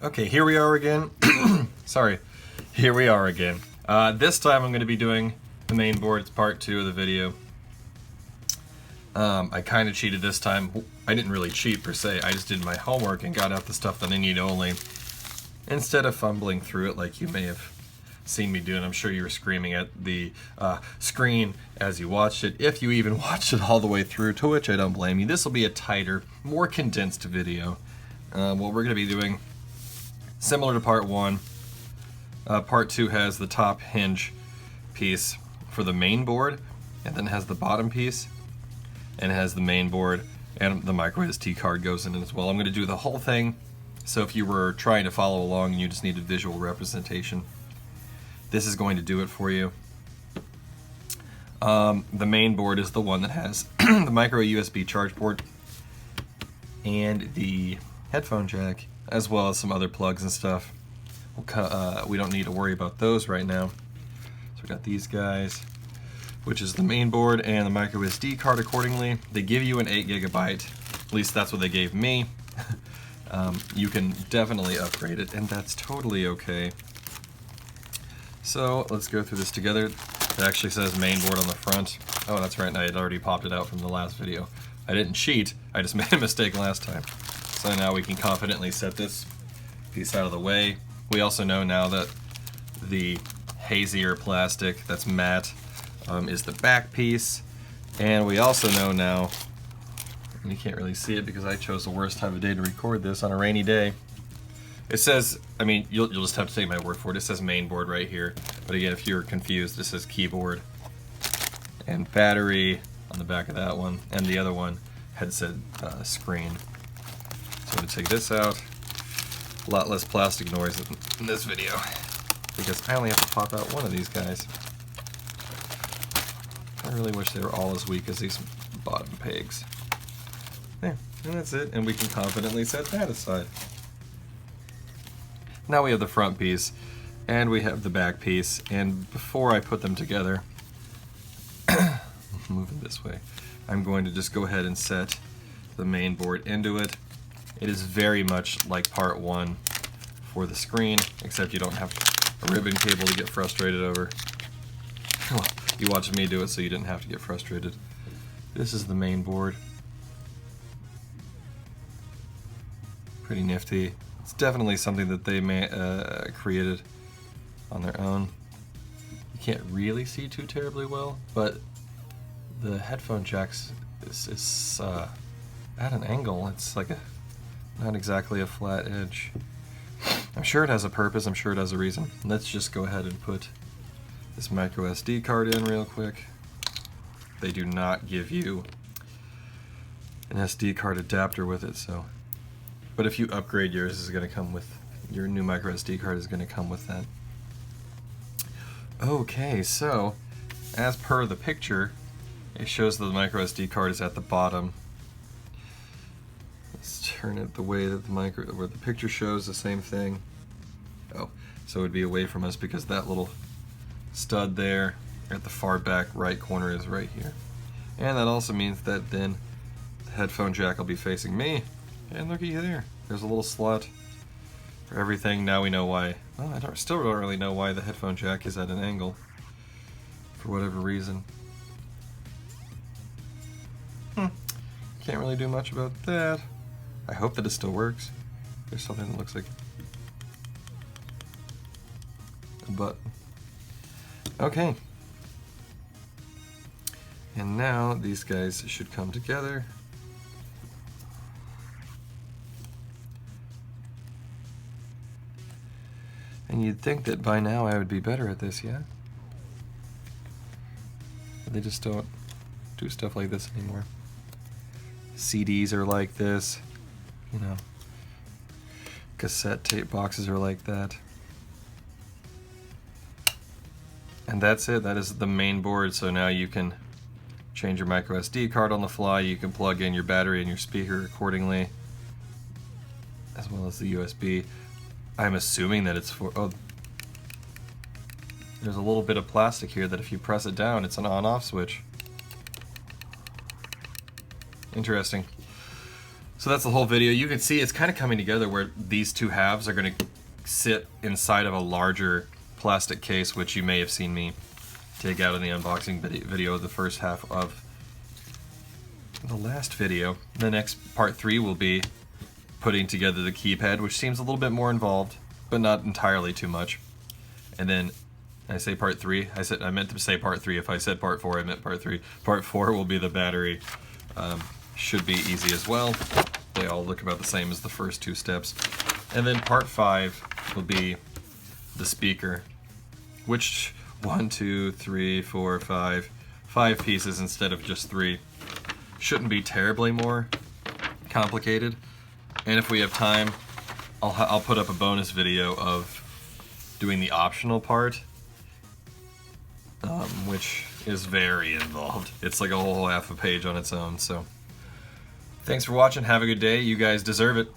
Okay, here we are again. Sorry, here we are again. This time I'm going to be doing the main board. It's part 2 of the video. I kind of cheated this time. I didn't really cheat per se. I just did my homework and got out the stuff that I need only, instead of fumbling through it like you may have seen me do. And I'm sure you were screaming at the screen as you watched it, if you even watched it all the way through, to which I don't blame you. This will be a tighter, more condensed video. What we're going to be doing, similar to part 1, part 2 has the top hinge piece for the main board, and then has the bottom piece, and it has the main board, and the micro SD card goes in it as well. I'm going to do the whole thing, so if you were trying to follow along and you just needed visual representation, this is going to do it for you. The main board is the one that has the micro USB charge port and the headphone jack, as well as some other plugs and stuff. We don't need to worry about those right now. So we got these guys, which is the main board and the micro SD card accordingly. They give you an 8 gigabyte, at least that's what they gave me. You can definitely upgrade it, and that's totally okay. So let's go through this together. It actually says main board on the front. Oh, that's right, I had already popped it out from the last video. I didn't cheat, I just made a mistake last time. So now we can confidently set this piece out of the way. We also know now that the hazier plastic that's matte is the back piece. And we also know now, and you can't really see it because I chose the worst time of day to record this on a rainy day. It says, I mean, you'll just have to take my word for it. It says main board right here. But again, if you're confused, it says keyboard and battery on the back of that one. And the other one had said screen. So I'm going to take this out. A lot less plastic noise in this video, because I only have to pop out one of these guys. I really wish they were all as weak as these bottom pegs. There, and that's it. And we can confidently set that aside. Now we have the front piece, and we have the back piece, and before I put them together, moving this way, I'm going to just go ahead and set the main board into it. It is very much like part 1 for the screen, except you don't have a ribbon cable to get frustrated over. Well, you watched me do it, so you didn't have to get frustrated. This is the main board. Pretty nifty. It's definitely something that they created on their own. You can't really see too terribly well, but the headphone jacks is at an angle. It's like not exactly a flat edge. I'm sure it has a purpose, I'm sure it has a reason. Let's just go ahead and put this micro SD card in real quick. They do not give you an SD card adapter with it, so. But if you upgrade yours, is going to come with, your new micro SD card is going to come with that. Okay, so as per the picture, it shows that the micro SD card is at the bottom. Let's turn it the way that where the picture shows the same thing. Oh, so it would be away from us because that little stud there at the far back right corner is right here. And that also means that then the headphone jack will be facing me. And looky there, there's a little slot for everything. Now we know why. Well, still don't really know why the headphone jack is at an angle, for whatever reason. Can't really do much about that. I hope that it still works. There's something that looks like a button. Okay. And now these guys should come together. And you'd think that by now I would be better at this, yeah? But they just don't do stuff like this anymore. CDs are like this, you know. Cassette tape boxes are like that. And that's it, that is the main board. So now you can change your micro SD card on the fly, you can plug in your battery and your speaker accordingly, as well as the USB. I'm assuming that it's for, oh, there's a little bit of plastic here that if you press it down, it's an on-off switch. Interesting. So that's the whole video. You can see it's kind of coming together where these two halves are going to sit inside of a larger plastic case, which you may have seen me take out in the unboxing video of the first half of the last video. The next part 3 will be putting together the keypad, which seems a little bit more involved, but not entirely too much. And then I say part 3. I meant to say part 3. If I said part 4, I meant part 3. Part 4 will be the battery. Should be easy as well. They all look about the same as the first 2 steps. And then part 5 will be the speaker, which 1, 2, 3, 4, 5 pieces instead of just 3. Shouldn't be terribly more complicated. And if we have time, I'll put up a bonus video of doing the optional part, which is very involved. It's like a whole half a page on its own. So thanks for watching. Have a good day. You guys deserve it.